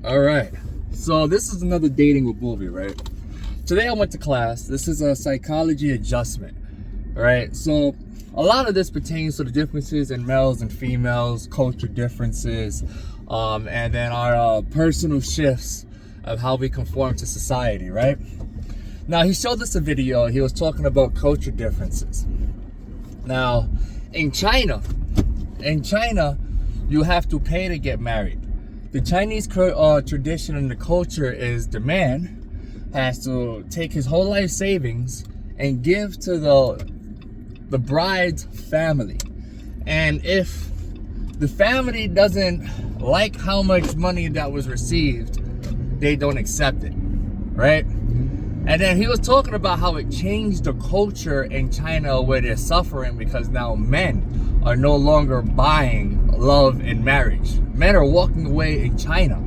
All right. So this is another dating with boobie, right? Today I went to class. This is a psychology adjustment, right? So a lot of this pertains to the differences in males and females, culture differences, and then our personal shifts of how we conform to society, right? Now, he showed us a video. He was talking about culture differences. Now, in China, you have to pay to get married. The Chinese tradition and the culture is the man has to take his whole life savings and give to the bride's family. And if the family doesn't like how much money that was received, they don't accept it, right? And then he was talking about how it changed the culture in China where they're suffering because now men are no longer buying love and marriage. Men are walking away in China.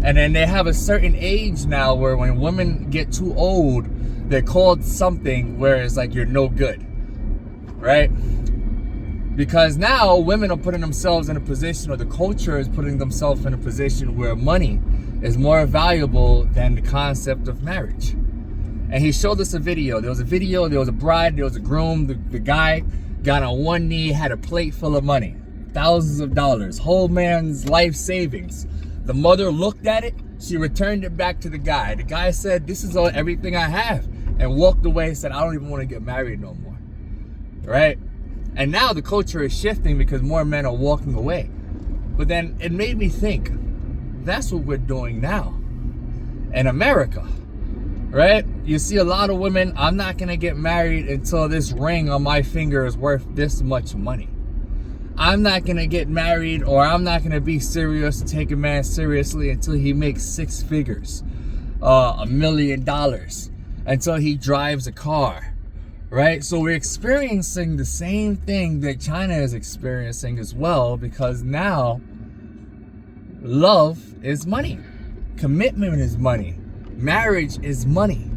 And then they have a certain age now where when women get too old, they're called something where it's like you're no good, right? Because now women are putting themselves in a position, or the culture is putting themselves in a position where money is more valuable than the concept of marriage. And he showed us a video. There was a bride, there was a groom. The guy got on one knee, had a plate full of money, thousands of dollars, whole man's life savings. The mother looked at it, she returned it back to the guy. The guy said, "This is everything I have," and walked away and said, "I don't even want to get married no more," right? And now the culture is shifting because more men are walking away. But then it made me think, that's what we're doing now in America, right? You see a lot of women, "I'm not gonna get married until this ring on my finger is worth this much money. I'm not gonna get married, or I'm not gonna be serious to take a man seriously until he makes six figures, $1 million, until he drives a car." Right? So we're experiencing the same thing that China is experiencing as well, because now love is money. Commitment is money. Marriage is money.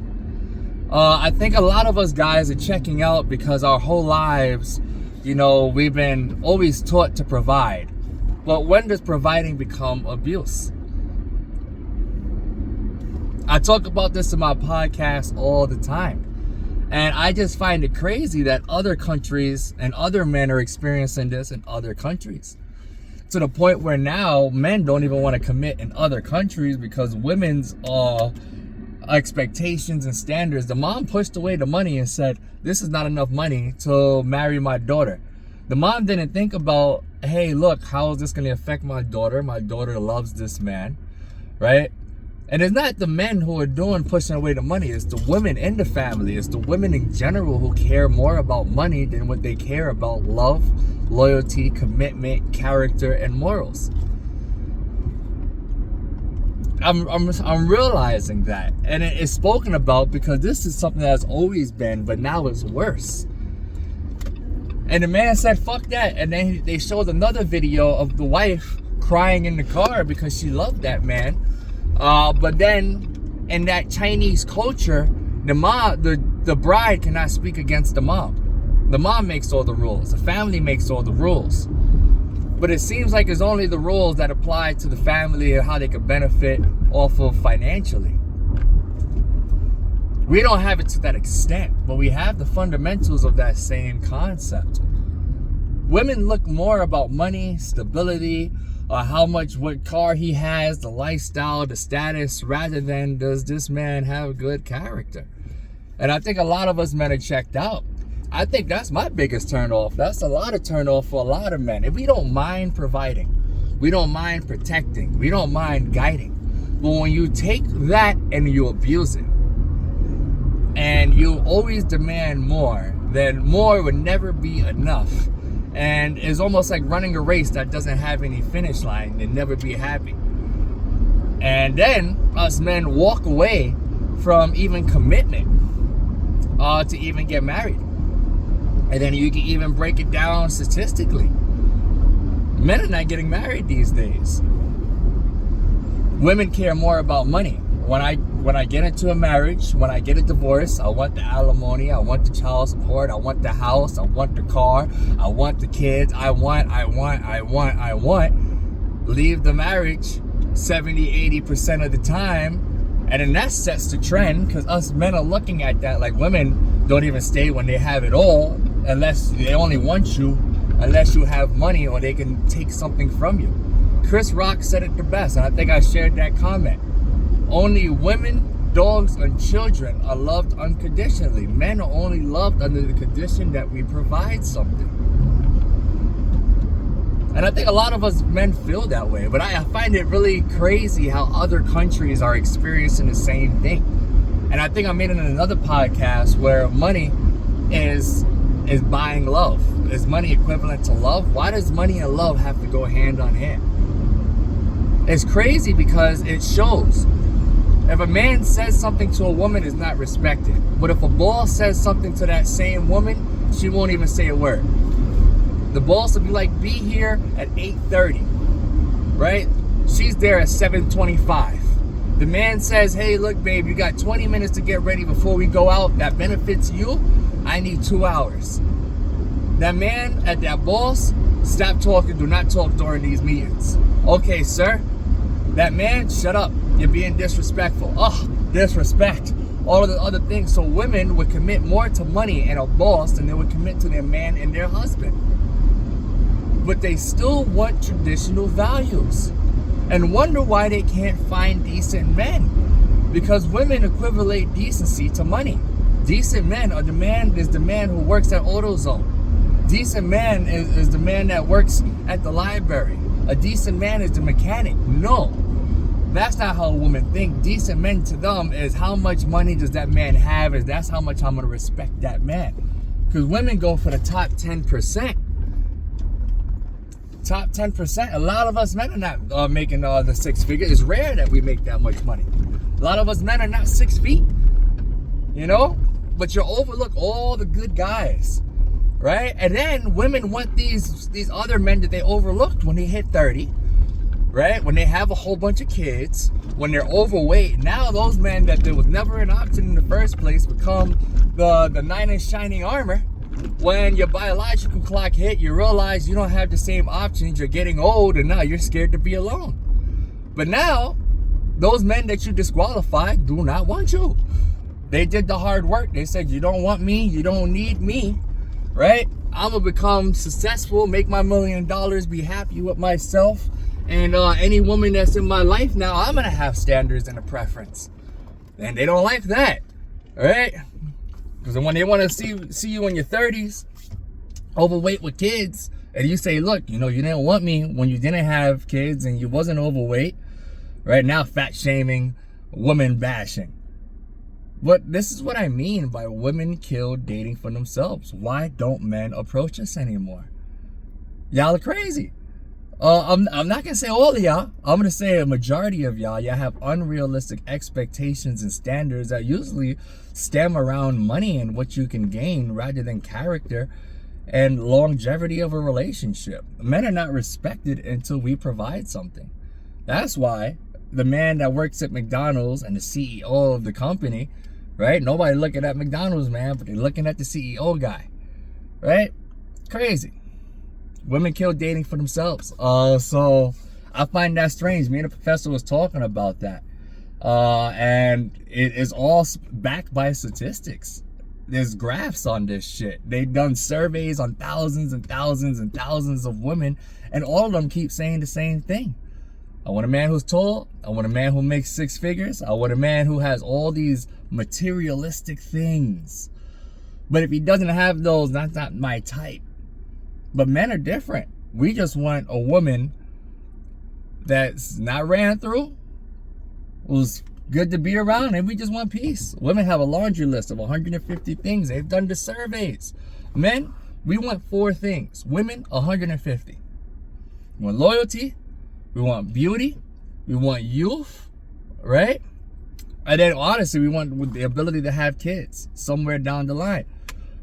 I think a lot of us guys are checking out because our whole lives, we've been always taught to provide. But when does providing become abuse? I talk about this in my podcast all the time. And I just find it crazy that other countries and other men are experiencing this in other countries. To the point where now men don't even want to commit in other countries because women's expectations and standards. The mom pushed away the money and said, "This is not enough money to marry my daughter." The mom didn't think about, "Hey, look, how is this going to affect my daughter? My daughter loves this man," right? And it's not the men who are pushing away the money. It's the women in the family. It's the women in general who care more about money than what they care about love, loyalty, commitment, character, and morals. I'm realizing that. And it is spoken about because this is something that's always been, but now it's worse. And the man said, "Fuck that." And then they showed another video of the wife crying in the car because she loved that man. But then in that Chinese culture, the bride cannot speak against the mom. The mom makes all the rules. The family makes all the rules. But it seems like it's only the rules that apply to the family and how they could benefit off of financially. We don't have it to that extent, but we have the fundamentals of that same concept. Women look more about money, stability, what car he has, the lifestyle, the status, rather than does this man have good character. And I think a lot of us men are checked out. I think that's my biggest turnoff. That's a lot of turnoff for a lot of men. If we don't mind providing, we don't mind protecting, we don't mind guiding. But when you take that and you abuse it, and you always demand more, then more would never be enough. And it's almost like running a race that doesn't have any finish line and never be happy. And then us men walk away from even commitment to even get married. And then you can even break it down statistically. Men are not getting married these days. Women care more about money. When I get into a marriage, when I get a divorce, I want the alimony, I want the child support, I want the house, I want the car, I want the kids, I want. Leave the marriage 70-80% of the time. And then that sets the trend, because us men are looking at that like women don't even stay when they have it all, unless they only want you unless you have money or they can take something from you. Chris Rock said it the best, and I think I shared that comment. Only women, dogs, and children are loved unconditionally. Men are only loved under the condition that we provide something. And I think a lot of us men feel that way, but I find it really crazy how other countries are experiencing the same thing. And I think I made it in another podcast where money is buying love. Is money equivalent to love? Why does money and love have to go hand on hand? It's crazy because it shows. If a man says something to a woman, it's not respected. But if a boss says something to that same woman, she won't even say a word. The boss will be like, be here at 8:30, right? She's there at 7:25. The man says, hey, look, babe, you got 20 minutes to get ready before we go out. That benefits you. I need 2 hours. That man at that boss, stop talking. Do not talk during these meetings. Okay, sir. That man, shut up. You're being disrespectful. Oh, disrespect. All of the other things. So women would commit more to money and a boss than they would commit to their man and their husband. But they still want traditional values and wonder why they can't find decent men. Because women equivalent decency to money. Decent men are the man who works at AutoZone. Decent man is the man that works at the library. A decent man is the mechanic. No, that's not how women think. Decent men to them is how much money does that man have, is that's how much I'm going to respect that man. Because women go for the top 10%. Top 10%. A lot of us men are not making the 6 figures. It's rare that we make that much money. A lot of us men are not 6 feet, you know, but you overlook all the good guys, right? And then women want these other men that they overlooked when they hit 30, right? When they have a whole bunch of kids, when they're overweight. Now those men that there was never an option in the first place become the knight in shining armor. When your biological clock hit, you realize you don't have the same options. You're getting old, and now you're scared to be alone. But now, those men that you disqualified do not want you. They did the hard work. They said, you don't want me, you don't need me, right? I'm going to become successful, make my $1 million, be happy with myself. And any woman that's in my life now, I'm going to have standards and a preference. And they don't like that, right? Because when they want to see you in your 30s, overweight with kids, and you say, look, you know, you didn't want me when you didn't have kids and you wasn't overweight, right? Now fat shaming, woman bashing. But this is what I mean by women kill dating for themselves. Why don't men approach us anymore? Y'all are crazy. I'm not going to say all of y'all. I'm going to say a majority of y'all have unrealistic expectations and standards that usually stem around money and what you can gain rather than character and longevity of a relationship. Men are not respected until we provide something. That's why the man that works at McDonald's and the CEO of the company, right? Nobody looking at McDonald's, man, but they're looking at the CEO guy, right? Crazy. Women kill dating for themselves. So I find that strange. Me and the professor was talking about that. And it is all backed by statistics. There's graphs on this shit. They've done surveys on thousands and thousands and thousands of women, and all of them keep saying the same thing. I want a man who's tall. I want a man who makes 6 figures. I want a man who has all these materialistic things. But if he doesn't have those, that's not my type. But men are different. We just want a woman that's not ran through, who's good to be around, and we just want peace. Women have a laundry list of 150 things. They've done the surveys. Men, we want 4 things. Women, 150. We want loyalty. We want beauty. We want youth, right? And then honestly, we want the ability to have kids somewhere down the line,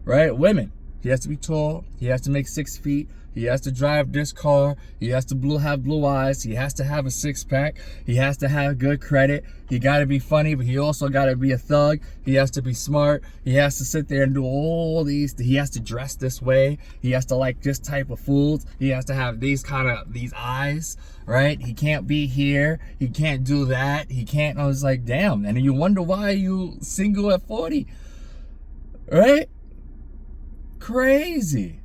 right? Women. He has to be tall. He has to make 6 feet. He has to drive this car. He has to have blue eyes. He has to have a six-pack. He has to have good credit. He got to be funny, but he also got to be a thug. He has to be smart. He has to sit there and do all these. He has to dress this way. He has to like this type of foods. He has to have these eyes, right? He can't be here. He can't do that. He can't. I was like, damn. And then you wonder why you single at 40, right? Crazy.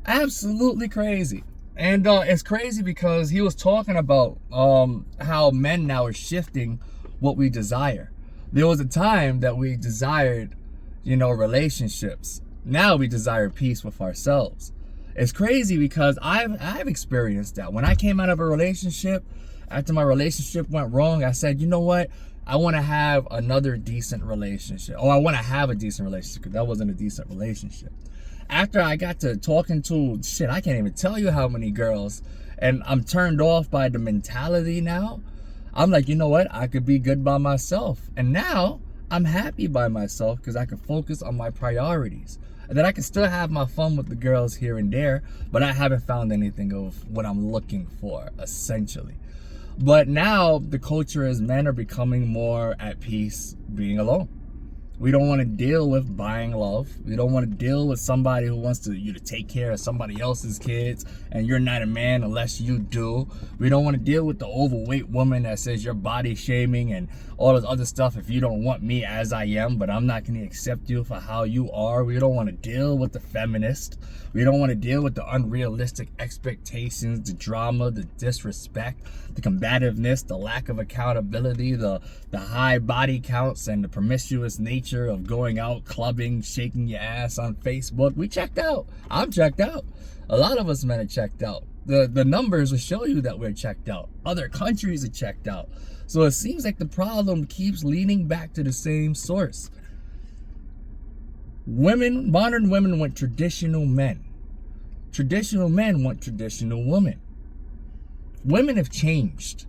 Absolutely crazy. And it's crazy because he was talking about how men now are shifting what we desire. There was a time that we desired, relationships. Now we desire peace with ourselves. It's crazy because I've experienced that. When I came out of a relationship, after my relationship went wrong, I said, you know what? I want to have another decent relationship. Or I want to have a decent relationship, because that wasn't a decent relationship. After I got to talking to, I can't even tell you how many girls, and I'm turned off by the mentality now. I'm like, you know what? I could be good by myself. And now I'm happy by myself because I can focus on my priorities. And then I can still have my fun with the girls here and there, but I haven't found anything of what I'm looking for, essentially. But now the culture is men are becoming more at peace being alone. We don't want to deal with buying love. We don't want to deal with somebody who wants you to take care of somebody else's kids and you're not a man unless you do. We don't want to deal with the overweight woman that says you're body shaming and all this other stuff if you don't want me as I am, but I'm not going to accept you for how you are. We don't want to deal with the feminist. We don't want to deal with the unrealistic expectations, the drama, the disrespect, the combativeness, the lack of accountability, the high body counts, and the promiscuous nature of going out, clubbing, shaking your ass on Facebook. We checked out. I'm checked out. A lot of us men are checked out. The numbers will show you that we're checked out. Other countries are checked out. So it seems like the problem keeps leading back to the same source. Modern women want traditional men. Traditional men want traditional women. Women have changed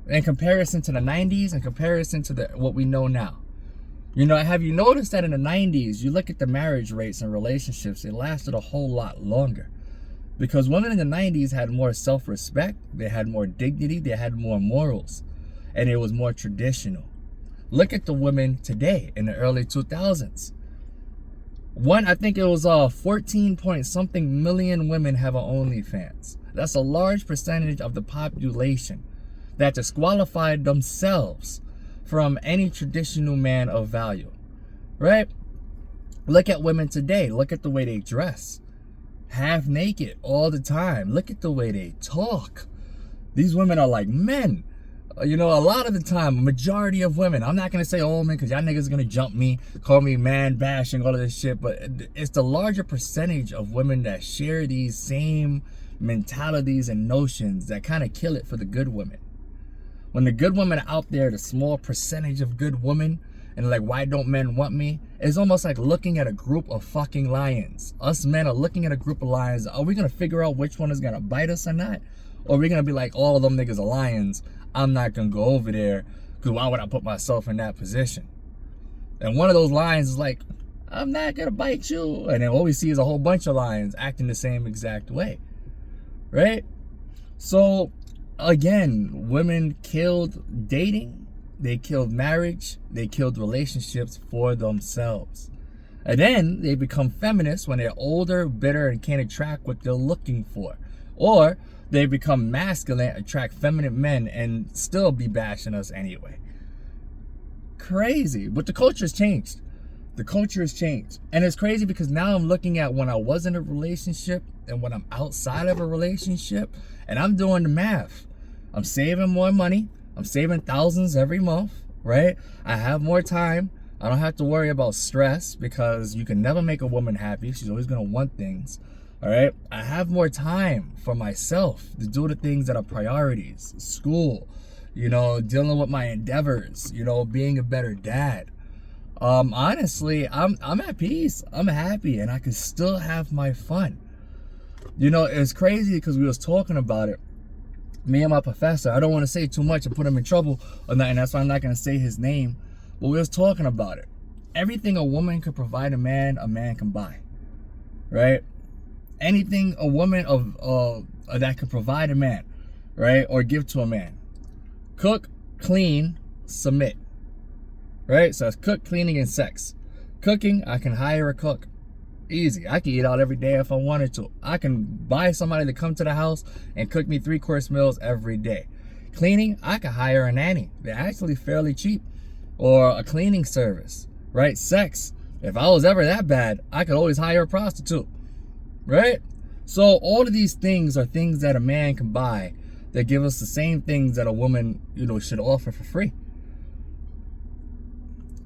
in comparison to the 90s, in comparison to what we know now. Have you noticed that in the 90s, you look at the marriage rates and relationships, they lasted a whole lot longer. Because women in the 90s had more self-respect, they had more dignity, they had more morals, and it was more traditional. Look at the women today in the early 2000s. I think it was 14 point something million women have an OnlyFans. That's a large percentage of the population that disqualified themselves from any traditional man of value, right? Look at women today. Look at the way they dress. Half naked all the time. Look at the way they talk. These women are like men. A lot of the time, a majority of women, I'm not going to say all men because y'all niggas are going to jump me, call me man bashing, all of this shit, but it's the larger percentage of women that share these same mentalities and notions that kind of kill it for the good women. When the good women are out there, the small percentage of good women, and like, why don't men want me? It's almost like looking at a group of fucking lions. Us men are looking at a group of lions. Are we going to figure out which one is going to bite us or not? Or are we going to be like, all of them niggas are lions, I'm not going to go over there because why would I put myself in that position? And one of those lions is like, I'm not going to bite you. And then all we see is a whole bunch of lions acting the same exact way. Right? So, again, women killed dating. They killed marriage. They killed relationships for themselves. And then they become feminists when they're older, bitter, and can't attract what they're looking for. Or they become masculine, attract feminine men, and still be bashing us anyway. Crazy. But the culture has changed. The culture has changed. And it's crazy because now I'm looking at when I was in a relationship and when I'm outside of a relationship, and I'm doing the math. I'm saving more money. I'm saving thousands every month, right? I have more time. I don't have to worry about stress because you can never make a woman happy. She's always going to want things. All right, I have more time for myself to do the things that are priorities. School, dealing with my endeavors, being a better dad. Honestly, I'm at peace. I'm happy, and I can still have my fun. It's crazy because we was talking about it. Me and my professor. I don't want to say too much and put him in trouble or nothing. That's why I'm not going to say his name. But we was talking about it. Everything a woman could provide a man can buy. Right? anything a woman that could provide a man, right, or give to a man. Cook, clean, submit. Right? So it's cook, cleaning, and sex. Cooking, I can hire a cook. Easy. I can eat out every day if I wanted to. I can buy somebody to come to the house and cook me 3-course meals every day. Cleaning, I can hire a nanny. They're actually fairly cheap. Or a cleaning service. Right? Sex, if I was ever that bad, I could always hire a prostitute. Right? So all of these things are things that a man can buy that give us the same things that a woman, should offer for free.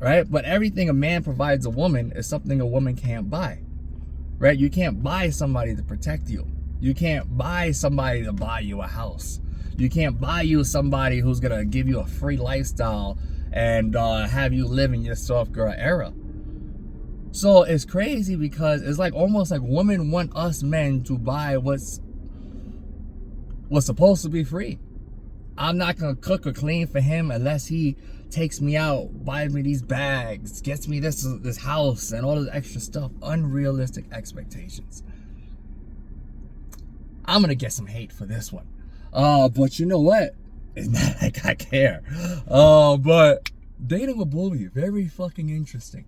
Right? But everything a man provides a woman is something a woman can't buy. Right? You can't buy somebody to protect you. You can't buy somebody to buy you a house. You can't buy you somebody who's going to give you a free lifestyle and have you live in your soft girl era. So it's crazy because it's like almost like women want us men to buy what's supposed to be free. I'm not going to cook or clean for him unless he takes me out, buys me these bags, gets me this house, and all this extra stuff. Unrealistic expectations. I'm going to get some hate for this one. But you know what? It's not like I care. But dating a boobie, very fucking interesting.